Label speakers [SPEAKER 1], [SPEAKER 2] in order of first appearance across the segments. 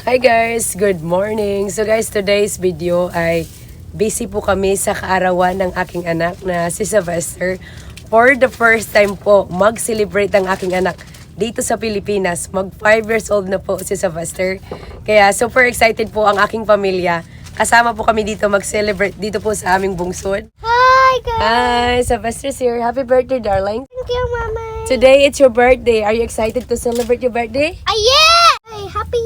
[SPEAKER 1] Hi guys! Good morning! So guys, today's video ay busy po kami sa kaarawan ng aking anak na si Sylvester. For the first time po, mag-celebrate ang aking anak dito sa Pilipinas. Mag 5 years old na po si Sylvester. Kaya super excited po ang aking pamilya. Kasama po kami dito mag-celebrate dito po sa aming bungsod.
[SPEAKER 2] Hi, guys.
[SPEAKER 1] Hi! Sylvester's here. Happy birthday, darling!
[SPEAKER 2] Thank you, Mama.
[SPEAKER 1] Today, it's your birthday. Are you excited to celebrate your birthday?
[SPEAKER 2] Yeah! Hey, happy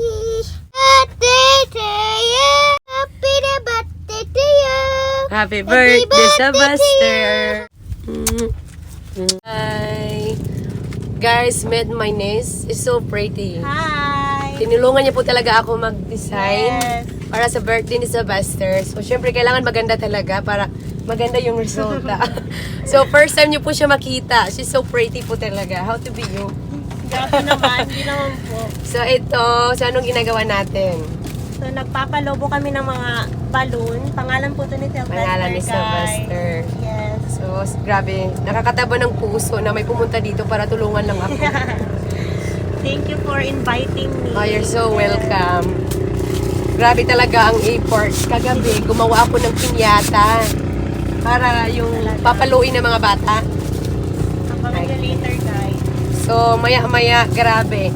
[SPEAKER 2] birthday to you. Happy birthday to you.
[SPEAKER 1] Happy
[SPEAKER 2] Happy
[SPEAKER 1] birthday,
[SPEAKER 2] birthday to
[SPEAKER 1] Sylvester! Hi! Guys, met my niece. It's so pretty.
[SPEAKER 2] Hi.
[SPEAKER 1] Tinulungan niya po talaga ako mag-design
[SPEAKER 2] Yes.
[SPEAKER 1] para sa birthday ni Sylvester. So, syempre, kailangan maganda talaga para maganda yung resulta. So, first time niyo po siya makita. She's so pretty po talaga. How to be you?
[SPEAKER 2] Grabe naman, hindi naman po.
[SPEAKER 1] So, ito. So, anong ginagawa natin?
[SPEAKER 2] So, nagpapalobo kami ng mga balloon. Pangalan po ito ni Sylvester,
[SPEAKER 1] Pangalan ni
[SPEAKER 2] guys.
[SPEAKER 1] Sylvester.
[SPEAKER 2] Yes.
[SPEAKER 1] So, grabe. Nakakataba ng puso na may pumunta dito para tulungan lang ako.
[SPEAKER 2] Thank you for inviting me.
[SPEAKER 1] Oh, you're so welcome. Grabe talaga ang airport. Kagabi, gumawa ako ng pinyata para yung papaluin ng mga bata.
[SPEAKER 2] Later, guys.
[SPEAKER 1] So, maya-maya, grabe.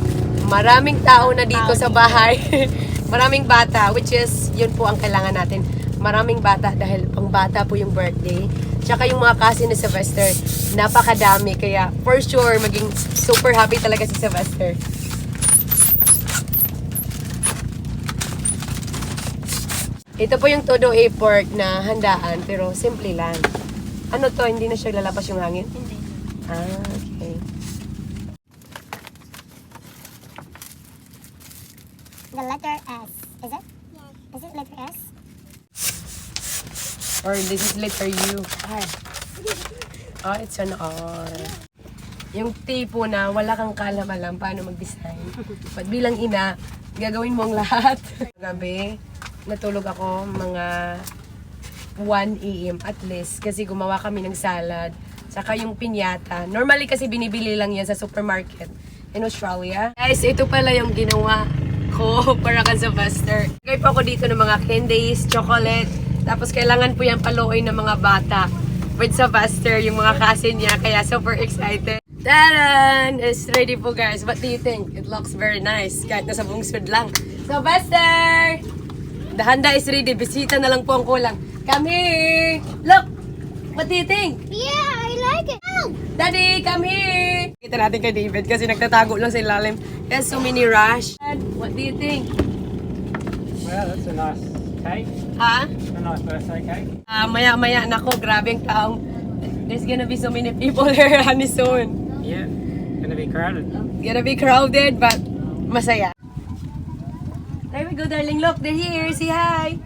[SPEAKER 1] Maraming tao na dito sa bahay. Maraming bata, which is, yun po ang kailangan natin. Maraming bata dahil pang bata po yung birthday. Tsaka yung mga cousin ni Sylvester, napakadami. Kaya, for sure, maging super happy talaga si Sylvester. Ito po yung Todo Airport na handaan, pero simple lang. Ano to, hindi na siya lalabas yung hangin?
[SPEAKER 2] Hindi.
[SPEAKER 1] Ah, okay.
[SPEAKER 2] The letter S. Is it? Yeah. Is it letter S?
[SPEAKER 1] Or this is letter U. R. Oh, it's an R. Yung T po na wala kang kalam-alam paano mag-design. But bilang ina, gagawin mo ang lahat. Gabi, natulog ako mga 1 AM at least kasi gumawa kami ng salad. Saka yung pinyata. Normally kasi binibili lang yan sa supermarket in Australia. Guys, ito pala yung ginawa ko para kay Sylvester. Gagawin pa ako dito ng mga candies, chocolate. Tapos kailangan po yan paluin ng mga bata with Sylvester, yung mga cousin niya. Kaya super excited. Taran! It's ready po guys. What do you think? It looks very nice. Kahit nasa bungsod lang. Sylvester! The handa is ready. Bisita na lang po ang kulang. Come here! Look! What do you think?
[SPEAKER 2] Yeah, I like it. Oh.
[SPEAKER 1] Daddy, come here! Kita natin kay David kasi nagtatago lang sa ilalim. Yes, so many rush. Dad, what do you think?
[SPEAKER 3] Well, that's a nice cake.
[SPEAKER 1] Ha?
[SPEAKER 3] A nice birthday cake.
[SPEAKER 1] Maya-maya, nako, grabe ang taong. There's gonna be so many people here, honey, soon.
[SPEAKER 3] Yeah, gonna be crowded.
[SPEAKER 1] Gonna be crowded, but masaya. There we go, darling. Look, they're here. Say hi.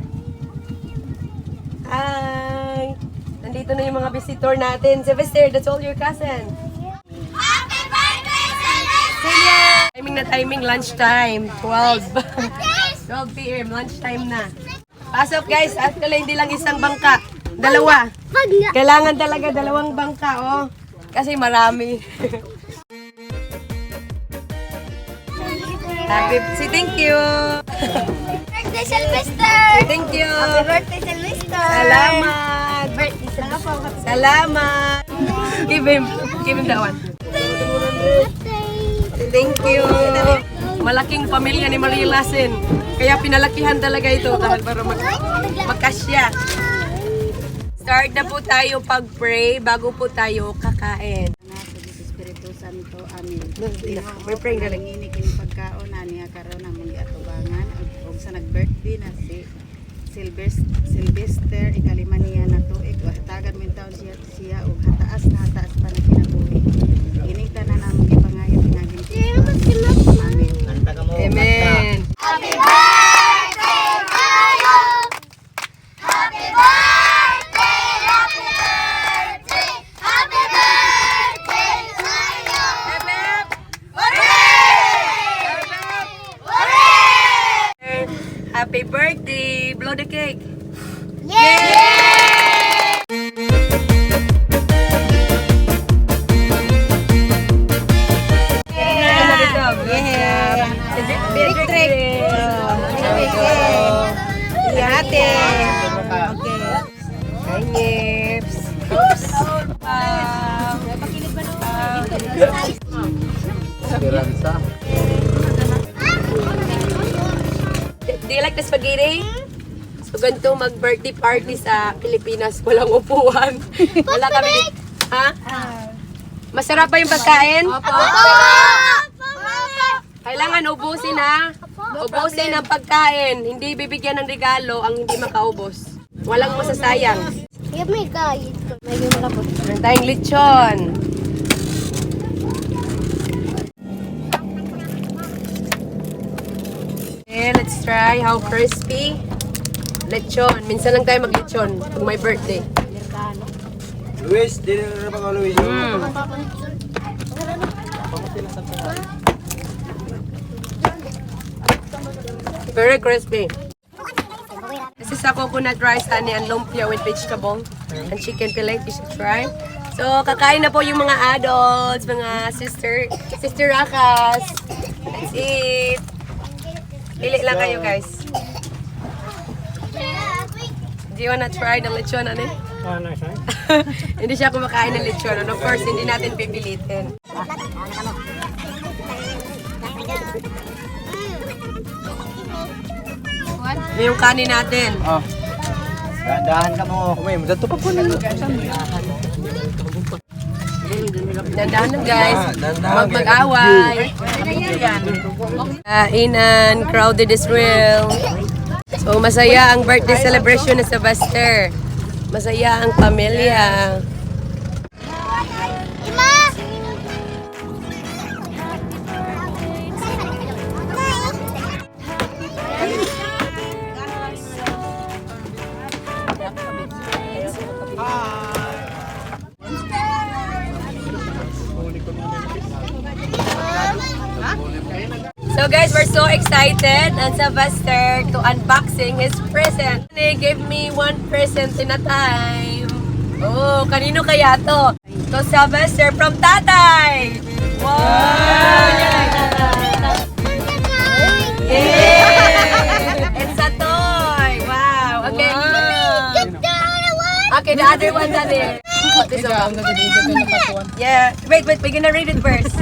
[SPEAKER 1] Hi. Nandito na yung mga visitor natin. Sylvester, that's all your cousin.
[SPEAKER 2] Happy birthday, Sylvester!
[SPEAKER 1] Say timing na timing, lunchtime. 12. 12 p.m. Lunchtime na. Pasok guys, at hindi lang isang bangka. Dalawa. Kailangan talaga dalawang bangka, oh. Kasi marami. Say thank you.
[SPEAKER 2] Birthday, Sylvester!
[SPEAKER 1] Thank you.
[SPEAKER 2] Happy birthday, Sylvester!
[SPEAKER 1] Salamat. Salamat. Give him that one. Thank you. Malaking pamilya ni Maria Lassen. Kaya pinalakihan talaga ito dahil para magkasya. Start na po tayo pag-pray bago po tayo kakain.
[SPEAKER 4] Espiritu Santo, amin.
[SPEAKER 1] May pray galing.
[SPEAKER 4] Ini kini pagkaon ani karon namon giatubangan og sa nag-birthday na si Sylvester ikalima niya na tuig hatagan mo taon siya og hataas pa na kinabuhi. Ining tanan namon gipangayo pinagin. Amen.
[SPEAKER 1] Amen.
[SPEAKER 2] Happy birthday to you! Happy birthday! Happy birthday! Happy birthday to you! Hooray!
[SPEAKER 1] Happy birthday! Blow the cake.
[SPEAKER 2] Yay!
[SPEAKER 1] Yeah. Victory! Ate.
[SPEAKER 3] Okay.
[SPEAKER 1] Hi, Nips. Oops.
[SPEAKER 5] Esperanza.
[SPEAKER 1] Do you like the spaghetti? So, ganito mag-birthday party sa Pilipinas. Walang upuan. Wala kami. Ha? Masarap ba yung pagkain? Kailangan ubusin ha. Ubusin ang pagkain. Hindi bibigyan ng regalo ang hindi makaubos. Walang masasayang.
[SPEAKER 2] Give me guys.
[SPEAKER 1] Meron tayong lechon. Okay, let's try how crispy. Lechon. Minsan lang tayo mag-lechon pag may birthday.
[SPEAKER 5] Luis, di na ba ka Luis?
[SPEAKER 1] Very crispy. This is a coconut rice, honey, and lumpia with vegetable and chicken fillet. You should try. So, kakain na po yung mga adults, mga sister Rakas. That's it. Pili lang kayo, guys. Do you wanna try the lechon, honey?
[SPEAKER 3] Oh, no, sorry.
[SPEAKER 1] Hindi siya kumakain ng lechon. And of course, hindi natin pipilitin. Yung kanin natin.
[SPEAKER 5] Oh. Dahan ka mo. May masato pa po na.
[SPEAKER 1] Dandahan lang, guys. Huwag mag-away. Kainan, crowded is real. So, masaya ang birthday celebration ni Sylvester. Masaya ang pamilya.
[SPEAKER 2] Ima!
[SPEAKER 1] So guys, we're so excited and Sylvester to unboxing his present. They gave me one present in a time. Oh, kanino kaya to? To Sylvester from Tatay! Wow! Yeah! It's a toy! Wow! Okay. Okay, the other one na there. This one. Yeah. Wait, we're gonna read it first.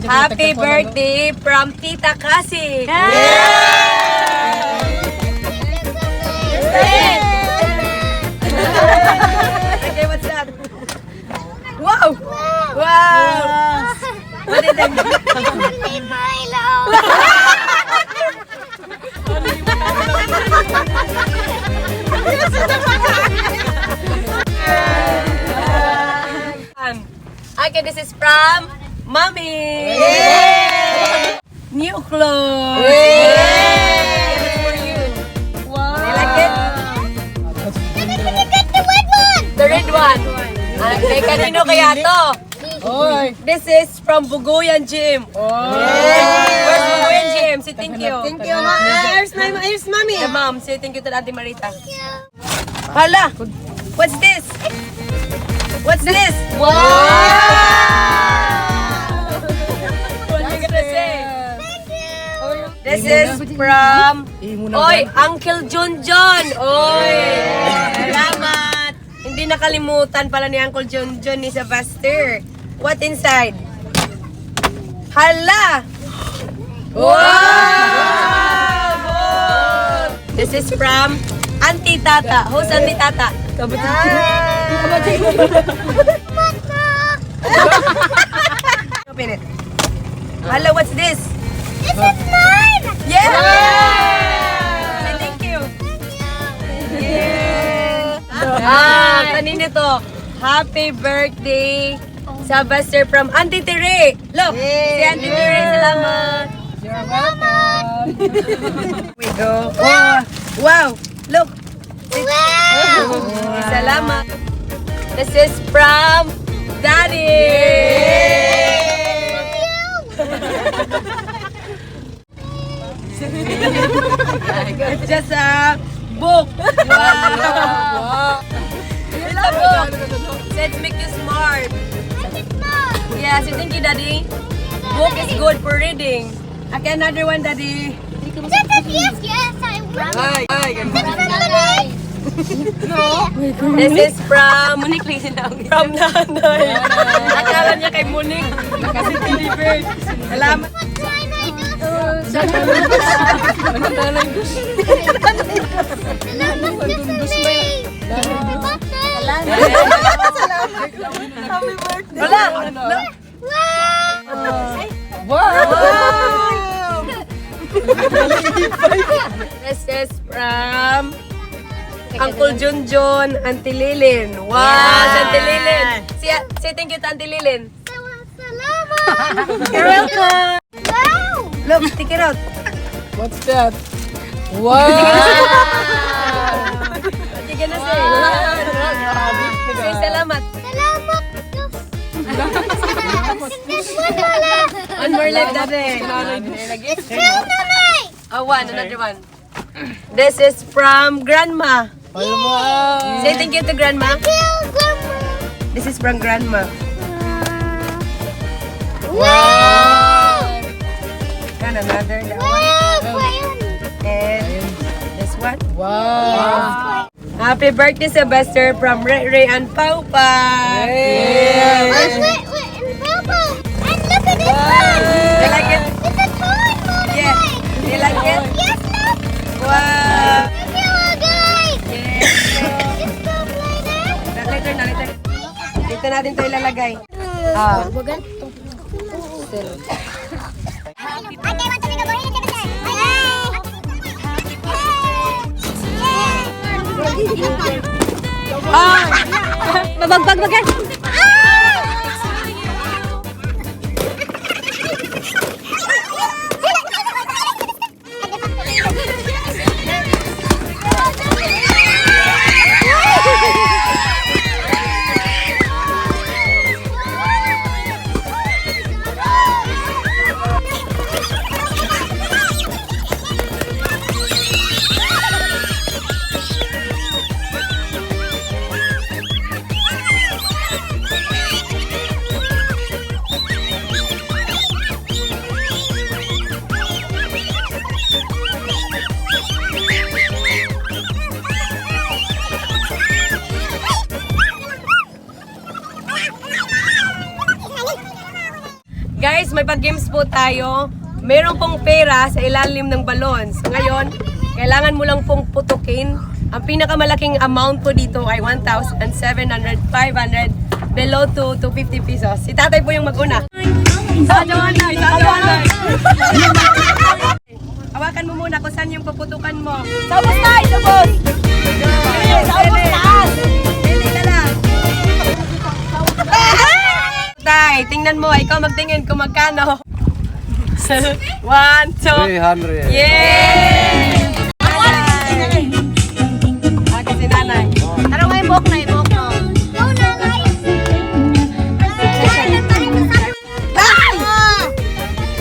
[SPEAKER 1] Happy birthday from Tita Cassie. Okay, what's that? Wow! Wow! What did that mean? Okay, this is from Mommy. New clothes. That's for you. Wow. You like it? The red one. Okay, kanino kaya to? This is from Bugoyan Gym. Where's Bugoyan Gym? Say thank you. Thank you, Ma. Here's Mommy. The mom. Say thank you to Auntie Marita. Hala! What's this? What's this? Wow! What are you gonna say? This is from Uncle Junjun. Salamat. Hindi nakalimutan pala ni Uncle Junjun ni Sylvester. What inside? Hala! Wow! This is from Auntie Tata. Who's Auntie Tata? Open it. Hello, what's this?
[SPEAKER 2] This is mine!
[SPEAKER 1] Yeah! Say thank you. Yeah. Kanina to. Happy birthday, Sylvester from Auntie Tere. Look, si Auntie Tere, salamat.
[SPEAKER 3] You're welcome.
[SPEAKER 1] Here we go. Oh, wow, look.
[SPEAKER 2] Wow!
[SPEAKER 1] Salamat. This is from Daddy. It's just a book. Wow. It's a book. Let's make you smart. Yeah, so thank you, Daddy. Book is good for reading. Okay, another one, Daddy.
[SPEAKER 2] yes, yes, I will.
[SPEAKER 1] Ay, ganda.
[SPEAKER 2] No.
[SPEAKER 1] This is from From nanay. Akala niya kay Monique. Kasi delivered. Salamat.
[SPEAKER 2] What can I do? Salamat ka sa me.
[SPEAKER 1] Wala.
[SPEAKER 2] Wow!
[SPEAKER 1] This is from Uncle Junjun, Auntie Lilin. Wow, Auntie Lilin. Say thank you to Auntie Lilin.
[SPEAKER 2] Salamat!
[SPEAKER 1] You're welcome.
[SPEAKER 2] Wow!
[SPEAKER 1] Look, stick it out.
[SPEAKER 3] What's that? Wow!
[SPEAKER 1] Sige na say. Say salamat.
[SPEAKER 2] Salamat!
[SPEAKER 1] One more like that eh.
[SPEAKER 2] Hello, Nanay!
[SPEAKER 1] Oh, another one. This is from Grandma. Say thank you to Grandma.
[SPEAKER 2] Hello, Grandma!
[SPEAKER 1] This is from Grandma.
[SPEAKER 2] Wow!
[SPEAKER 1] And another that one.
[SPEAKER 2] Wow!
[SPEAKER 1] And this one.
[SPEAKER 3] Wow!
[SPEAKER 1] Happy birthday, Sylvester, from Ray Ray and Pau Pau.
[SPEAKER 2] Wait, and Papa! And look at this one!
[SPEAKER 1] You like it?
[SPEAKER 2] It's a toy motor!
[SPEAKER 1] Yeah. You like it?
[SPEAKER 2] Yes, look!
[SPEAKER 1] Wow.
[SPEAKER 2] Hello, guys!
[SPEAKER 1] Yeah.
[SPEAKER 2] Just stop like that.
[SPEAKER 1] Later. Dito natin ito ilalagay. Ah. Babag-bag-bagan. Guys, may pag-games po tayo. Meron pong pera sa ilalim ng balon. So ngayon, kailangan mo lang pong putukin. Ang pinakamalaking amount po dito ay 1,700, 500, below to 250 pesos. Si tatay po yung mag-una. Sajawanay! Hawakan mo muna kung saan yung puputukan mo. Sabos tayo! Sabos! Sabos taas! Pili ka lang. Tay, tingnan mo. Ikaw magtingin kung magkano. 1, 2,
[SPEAKER 5] 300.
[SPEAKER 1] yay! Si nanay.
[SPEAKER 2] Ano nga yung buhok na? Yung buhok mo? No, Nanay!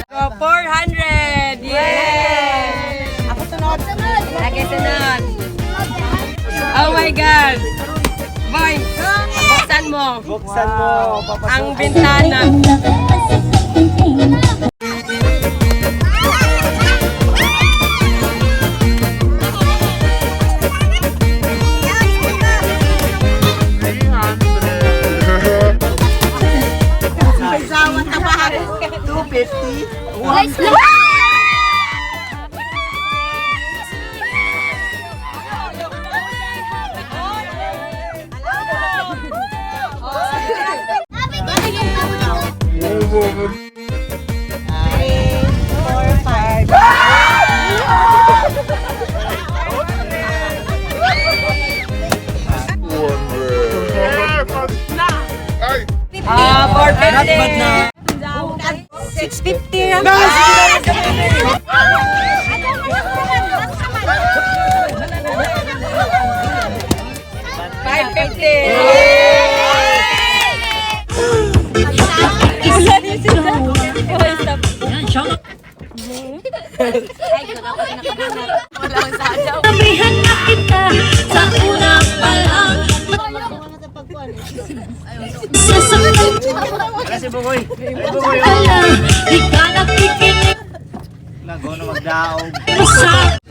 [SPEAKER 1] So, 400! Yay!
[SPEAKER 2] Ako sunod.
[SPEAKER 1] Lagi sunod. Oh my God! Boy, buksan mo
[SPEAKER 5] Buksan mo.
[SPEAKER 1] ang bintana.
[SPEAKER 2] Guys, look!
[SPEAKER 1] For 650 lang.
[SPEAKER 6] Sabihan na kita sa una pa lang. Sasaktan
[SPEAKER 5] Kasi bukoy.
[SPEAKER 6] ala, di ka nakikinig.
[SPEAKER 5] Nago na magda. laog.
[SPEAKER 6] Sa